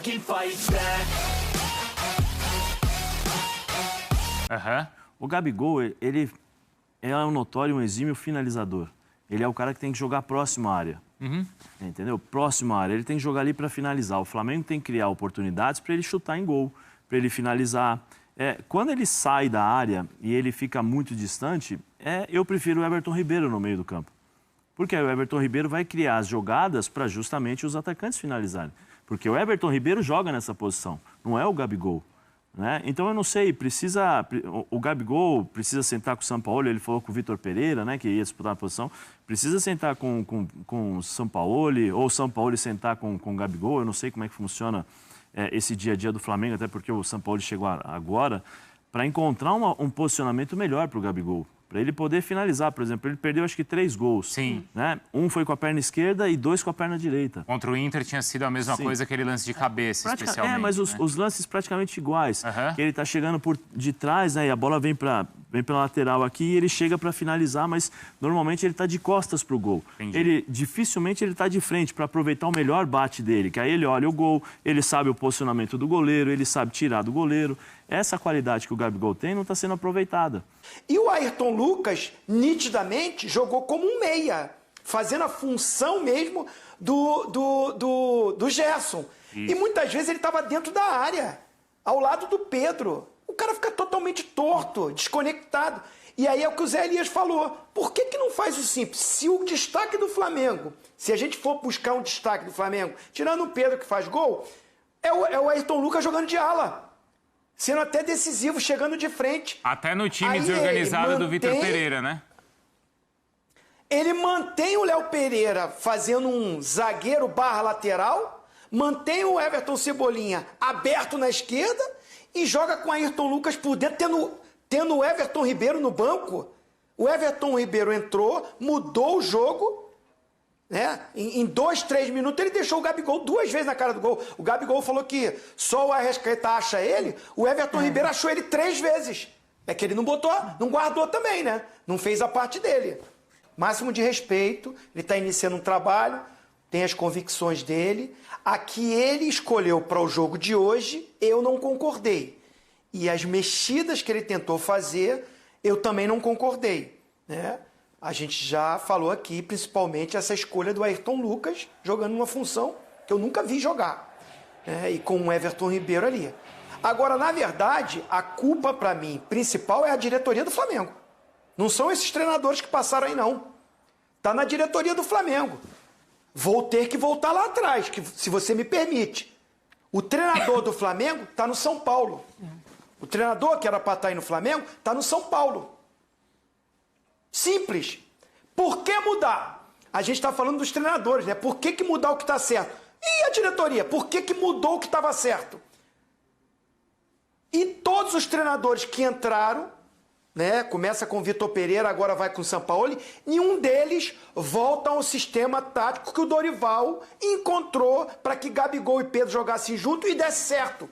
fucking fight back. O Gabigol, ele é um notório, um exímio finalizador. Ele é o cara que tem que jogar próximo à área. Entendeu? Próximo à área. Ele tem que jogar ali para finalizar. O Flamengo tem que criar oportunidades para ele chutar em gol, para ele finalizar. Quando ele sai da área e ele fica muito distante, eu prefiro o Everton Ribeiro no meio do campo. Porque aí o Everton Ribeiro vai criar as jogadas para justamente os atacantes finalizarem. Porque o Everton Ribeiro joga nessa posição, não é o Gabigol. Né? Então eu não sei, o Gabigol precisa sentar com o Sampaoli, ele falou com o Vitor Pereira, né, que ia disputar a posição, precisa sentar com o Sampaoli, ou o Sampaoli sentar com o Gabigol, eu não sei como é que funciona esse dia a dia do Flamengo, até porque o Sampaoli chegou agora, para encontrar um posicionamento melhor para o Gabigol. Para ele poder finalizar, por exemplo, ele perdeu acho que 3 gols. Sim. Né? Um foi com a perna esquerda e 2 com a perna direita. Contra o Inter tinha sido a mesma coisa, aquele lance de cabeça, especialmente. Mas os lances praticamente iguais. Que ele está chegando por de trás, né, e a bola vem pela lateral aqui e ele chega para finalizar, mas normalmente ele está de costas para o gol. Dificilmente ele está de frente para aproveitar o melhor bate dele, que aí ele olha o gol, ele sabe o posicionamento do goleiro, ele sabe tirar do goleiro. Essa qualidade que o Gabigol tem não está sendo aproveitada. E o Ayrton Lucas, nitidamente, jogou como um meia, fazendo a função mesmo do Gerson. E muitas vezes ele estava dentro da área, ao lado do Pedro. O cara fica totalmente torto, desconectado. E aí é o que o Zé Elias falou. Por que não faz o simples? Se o destaque do Flamengo, se a gente for buscar um destaque do Flamengo, tirando o Pedro que faz gol, é o Ayrton Lucas jogando de ala. Sendo até decisivo, chegando de frente. Até no time desorganizado do Vitor Pereira, né? Ele mantém o Léo Pereira fazendo um zagueiro barra lateral, mantém o Everton Cebolinha aberto na esquerda e joga com o Ayrton Lucas por dentro, tendo o Everton Ribeiro no banco. O Everton Ribeiro entrou, mudou o jogo. Né? Em 2, 3 minutos ele deixou o Gabigol 2 vezes na cara do gol. O Gabigol falou que só o Arrascaeta acha ele, o Everton Ribeiro achou ele 3 vezes. É que ele não botou, não guardou também, né? Não fez a parte dele. Máximo de respeito, ele está iniciando um trabalho, tem as convicções dele. A que ele escolheu para o jogo de hoje, eu não concordei. E as mexidas que ele tentou fazer, eu também não concordei, né? A gente já falou aqui, principalmente, essa escolha do Ayrton Lucas, jogando uma função que eu nunca vi jogar. Né? E com o Everton Ribeiro ali. Agora, na verdade, a culpa, para mim, principal é a diretoria do Flamengo. Não são esses treinadores que passaram aí, não. Está na diretoria do Flamengo. Vou ter que voltar lá atrás, se você me permite. O treinador do Flamengo está no São Paulo. O treinador que era para estar aí no Flamengo está no São Paulo. Simples. Por que mudar? A gente está falando dos treinadores, né? Por que mudar o que está certo? E a diretoria? Por que mudou o que estava certo? E todos os treinadores que entraram, né? Começa com o Vitor Pereira, agora vai com o Sampaoli, nenhum deles volta ao sistema tático que o Dorival encontrou para que Gabigol e Pedro jogassem junto e desse certo.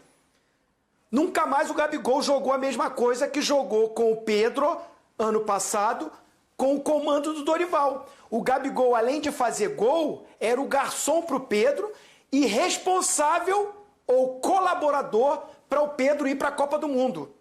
Nunca mais o Gabigol jogou a mesma coisa que jogou com o Pedro ano passado, com o comando do Dorival. O Gabigol, além de fazer gol, era o garçom para o Pedro e responsável ou colaborador para o Pedro ir para a Copa do Mundo.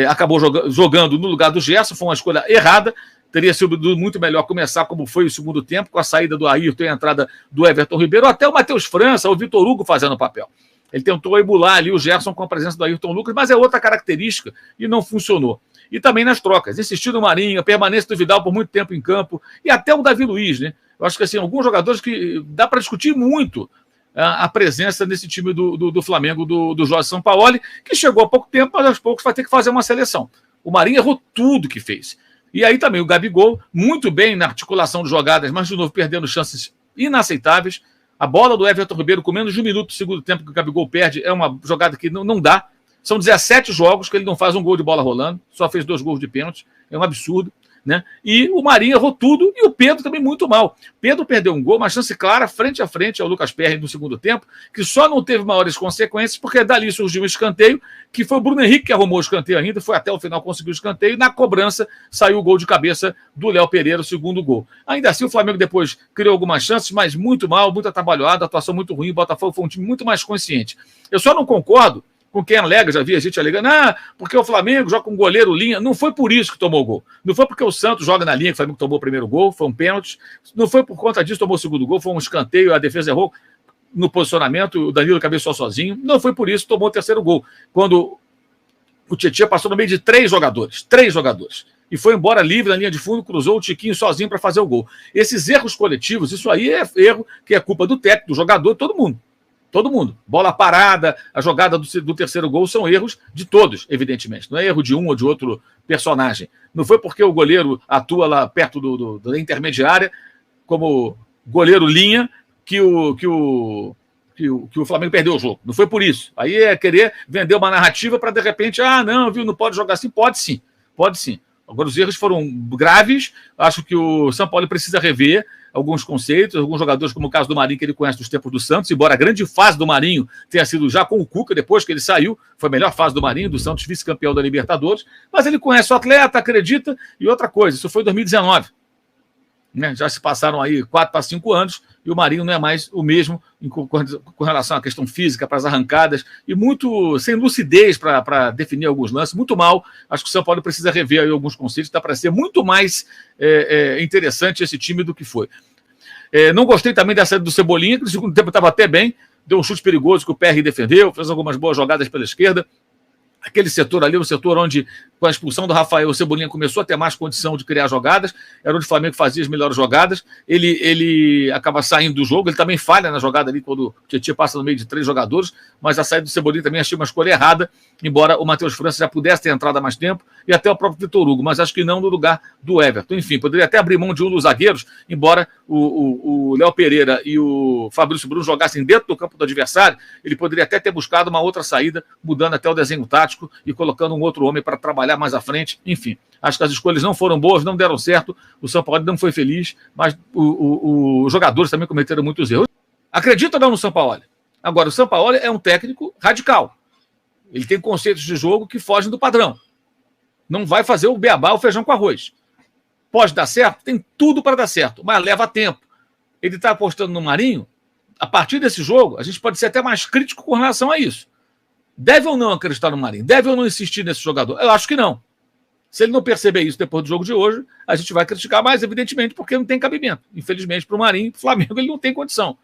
Acabou jogando no lugar do Gerson, foi uma escolha errada. Teria sido muito melhor começar como foi o segundo tempo, com a saída do Ayrton e a entrada do Everton Ribeiro, até o Matheus França, o Vitor Hugo fazendo o papel. Ele tentou emular ali o Gerson com a presença do Ayrton Lucas, mas é outra característica e não funcionou. E também nas trocas, insistir no Marinho, a permanência do Vidal por muito tempo em campo, e até o Davi Luiz, né? Eu acho que assim, alguns jogadores que dá para discutir muito a presença nesse time do Flamengo, do Jorge Sampaoli, que chegou há pouco tempo, mas aos poucos vai ter que fazer uma seleção. O Marinho errou tudo que fez. E aí também o Gabigol, muito bem na articulação de jogadas, mas de novo perdendo chances inaceitáveis. A bola do Everton Ribeiro com menos de 1 minuto do segundo tempo que o Gabigol perde é uma jogada que não dá. São 17 jogos que ele não faz um gol de bola rolando, só fez 2 gols de pênalti, é um absurdo. né? E o Marinho errou tudo e o Pedro também muito mal. Pedro perdeu um gol, uma chance clara, frente a frente ao Lucas Perry no segundo tempo, que só não teve maiores consequências, porque dali surgiu um escanteio, que foi o Bruno Henrique que arrumou o escanteio ainda, foi até o final, conseguiu o escanteio, e na cobrança saiu o gol de cabeça do Léo Pereira, o segundo gol. Ainda assim, o Flamengo depois criou algumas chances, mas muito mal, muito atabalhoado, atuação muito ruim, o Botafogo foi um time muito mais consciente. Eu só não concordo com quem alega, já vi a gente alegando, porque o Flamengo joga com goleiro linha. Não foi por isso que tomou o gol. Não foi porque o Santos joga na linha que o Flamengo tomou o primeiro gol, foi um pênalti. Não foi por conta disso que tomou o segundo gol, foi um escanteio, a defesa errou no posicionamento, o Danilo cabeçou sozinho. Não foi por isso que tomou o terceiro gol. Quando o Tietchan passou no meio de três jogadores, e foi embora livre na linha de fundo, cruzou o Tiquinho sozinho para fazer o gol. Esses erros coletivos, isso aí é erro que é culpa do técnico, do jogador, todo mundo. Todo mundo. Bola parada, a jogada do terceiro gol são erros de todos, evidentemente. Não é erro de um ou de outro personagem. Não foi porque o goleiro atua lá perto da intermediária como goleiro linha que o Flamengo perdeu o jogo. Não foi por isso. Aí é querer vender uma narrativa para, de repente, não pode jogar assim. Pode sim, pode sim. Agora, os erros foram graves. Acho que o São Paulo precisa rever alguns conceitos, alguns jogadores, como o caso do Marinho, que ele conhece dos tempos do Santos, embora a grande fase do Marinho tenha sido já com o Cuca, depois que ele saiu, foi a melhor fase do Marinho, do Santos, vice-campeão da Libertadores, mas ele conhece o atleta, acredita, e outra coisa, isso foi em 2019. Né? Já se passaram aí 4 para 5 anos, e o Marinho não é mais o mesmo com relação à questão física, para as arrancadas, e muito sem lucidez para definir alguns lances, muito mal. Acho que o São Paulo precisa rever aí alguns conceitos, dá para ser muito mais interessante esse time do que foi. Não gostei também da saída do Cebolinha, que no segundo tempo estava até bem, deu um chute perigoso que o PR defendeu, fez algumas boas jogadas pela esquerda. Aquele setor ali, o setor onde, com a expulsão do Rafael, o Cebolinha começou a ter mais condição de criar jogadas, era onde o Flamengo fazia as melhores jogadas, ele acaba saindo do jogo, ele também falha na jogada ali, quando o Tietchan passa no meio de 3 jogadores, mas a saída do Cebolinha também achei uma escolha errada, embora o Matheus França já pudesse ter entrado há mais tempo, e até o próprio Vitor Hugo, mas acho que não no lugar do Everton. Enfim, poderia até abrir mão de um dos zagueiros, embora o Léo Pereira e o Fabrício Bruno jogassem dentro do campo do adversário, ele poderia até ter buscado uma outra saída, mudando até o desenho tático e colocando um outro homem para trabalhar mais à frente. Enfim, acho que as escolhas não foram boas, não deram certo, o São Paulo não foi feliz, mas os jogadores também cometeram muitos erros. Acredita ou não no São Paulo? Agora, o São Paulo é um técnico radical. Ele tem conceitos de jogo que fogem do padrão. Não vai fazer o beabá, o feijão com arroz. Pode dar certo? Tem tudo para dar certo, mas leva tempo. Ele está apostando no Marinho. A partir desse jogo, a gente pode ser até mais crítico com relação a isso. Deve ou não acreditar no Marinho? Deve ou não insistir nesse jogador? Eu acho que não. Se ele não perceber isso depois do jogo de hoje, a gente vai criticar mais, evidentemente, porque não tem cabimento. Infelizmente, para o Marinho, para o Flamengo, ele não tem condição.